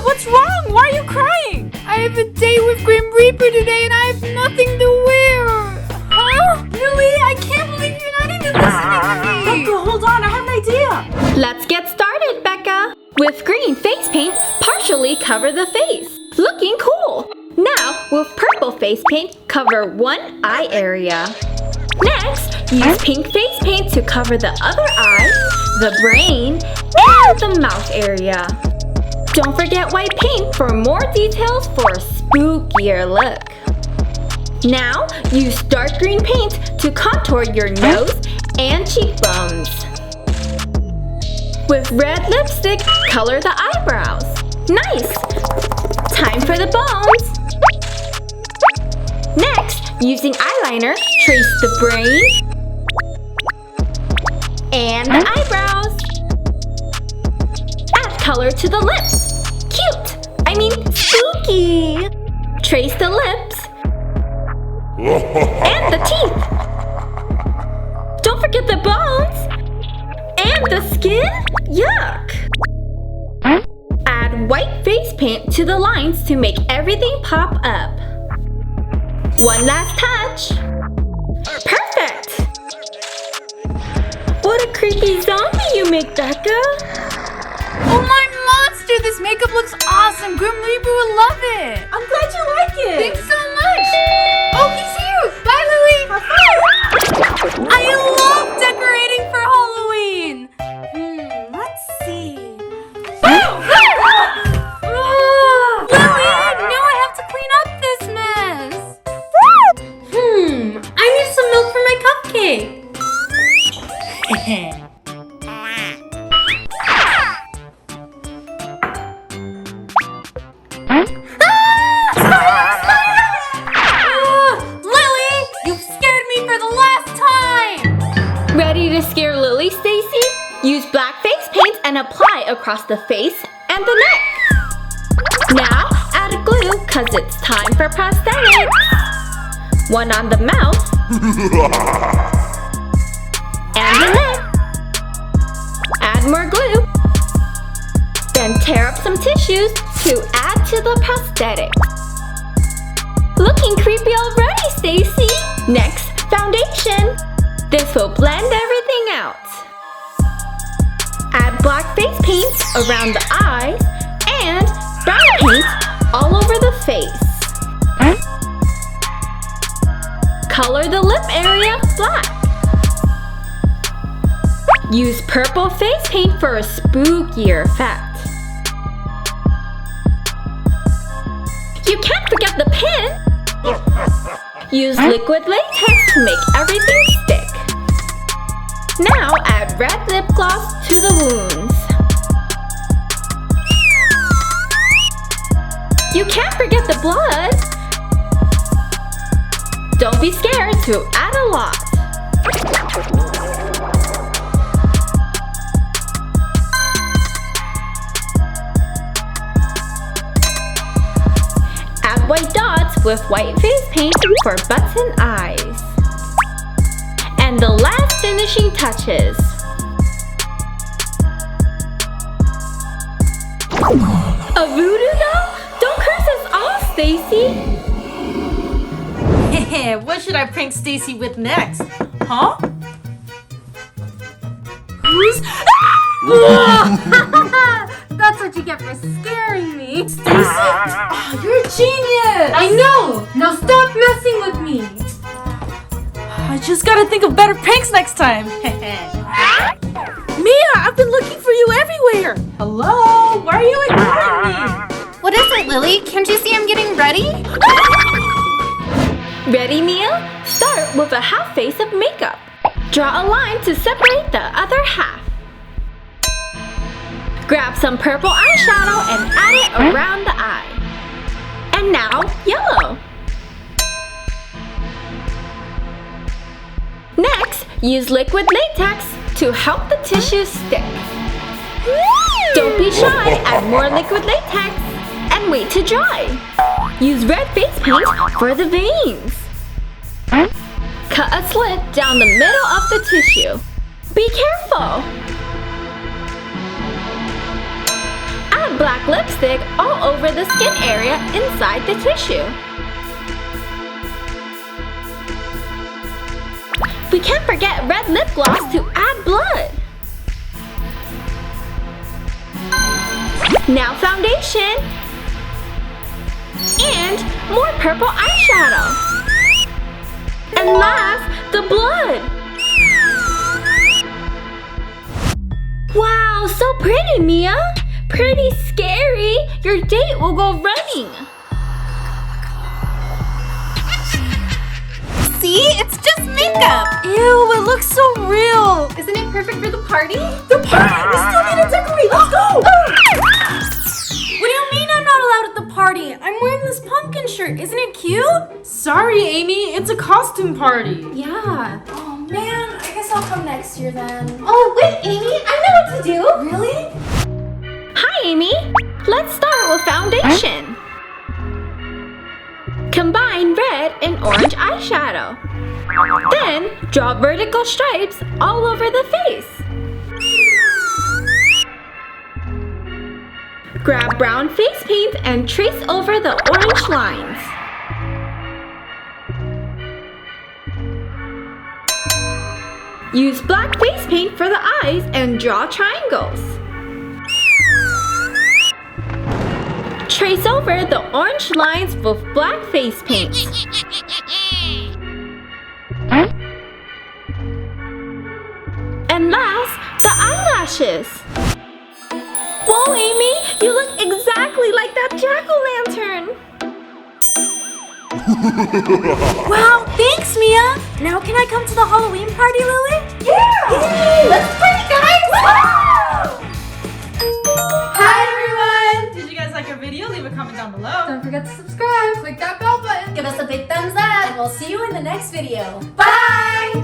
what's wrong? Why are you crying? I have a date with Grim Reaper today and I have nothing to wear. Huh? Lily, I can't believe you're not even listening to me. Becca, hold on, I have an idea. Let's get started, Becca. With green face paint, partially cover the face. Looking cool. Now, with purple face paint, cover one eye area. Next, use pink face paint to cover the other eye, the brain, and the mouth area. Don't forget white paint for more details for a spookier look. Now, use dark green paint to contour your nose and cheekbones. With red lipstick, color the eyebrows. Nice! Time for the bones. Next, using eyeliner, trace the brain and the eyebrows. Add color to the lips. Cute! I mean spooky! Trace the lips and the teeth. Don't forget the bones and the skin. Yuck! Add white face paint to the lines to make everything pop up. One last touch. Perfect! What a creepy zombie you make, Becca. Oh my monster, this makeup looks awesome. Grim Reaper will love it. I'm glad you like it. Thanks so much. Oh, he's here. Bye, Lily. I love decorating for Halloween. Let's see. Lily, now I have to clean up this mess. I need some milk for my cupcake. Lily, you've scared me for the last time. Ready to scare Lily, Stacy? Use black face paint and apply across the face and the neck. Now, add glue cause it's time for prosthetics. One on the mouth and the lip. Add more glue. Then tear up some tissues to add to the prosthetic. Looking creepy already, Stacy. Next, foundation. This will blend everything out. Add black face paint around the eyes and brown paint all over the face. Color the lip area black. Use purple face paint for a spookier effect. You can't forget the pin. Use liquid latex to make everything stick. Now add red lip gloss to the wounds. You can't forget the blood. Don't be scared to add a lot. Add white dots with white face paint for button eyes. And the last finishing touches. A voodoo doll? Don't curse us all, Stacy. What should I prank Stacy with next? Huh? That's what you get for scaring me. Stacy, oh, you're a genius. I know. Now stop messing with me. I just gotta think of better pranks next time. Mia, I've been looking for you everywhere. Hello? Why are you ignoring me? What is it, Lily? Can't you see I'm getting ready? Ready, Mia? Start with a half face of makeup. Draw a line to separate the other half. Grab some purple eyeshadow and add it around the eye. And now, yellow. Next, use liquid latex to help the tissue stick. Don't be shy, add more liquid latex and wait to dry. Use red face paint for the veins. Cut a slit down the middle of the tissue. Be careful. Add black lipstick all over the skin area inside the tissue. We can't forget red lip gloss to add blood. Now foundation. And more purple eyeshadow. And last, the blood. Wow, so pretty, Mia. Pretty scary. Your date will go running. See? It's just makeup. Ew, it looks so real. Isn't it perfect for the party? The party! We still need to decorate! Let's go! What do you mean I'm not allowed at the party? I'm wearing this pumpkin shirt. Isn't it cute? Sorry, Amy. It's a costume party. Yeah. Oh man, I guess I'll come next year then. Oh, wait, Amy. I know what to do. Really? Hi, Amy. Let's start with foundation. Combine red and orange eyeshadow. Then, draw vertical stripes all over the face. Grab brown face paint and trace over the orange lines. Use black face paint for the eyes and draw triangles. Trace over the orange lines with black face paint. And last, the eyelashes. Whoa, Amy, you look exactly like that jack-o'-lantern. Wow, thanks, Mia. Now can I come to the Halloween party, Lily? Yeah! Yay! Let's party, guys! Hi, everyone! Did you guys like our video? Leave a comment down below. Don't forget to subscribe. Click that bell button. Give us a big thumbs up. And we'll see you in the next video. Bye!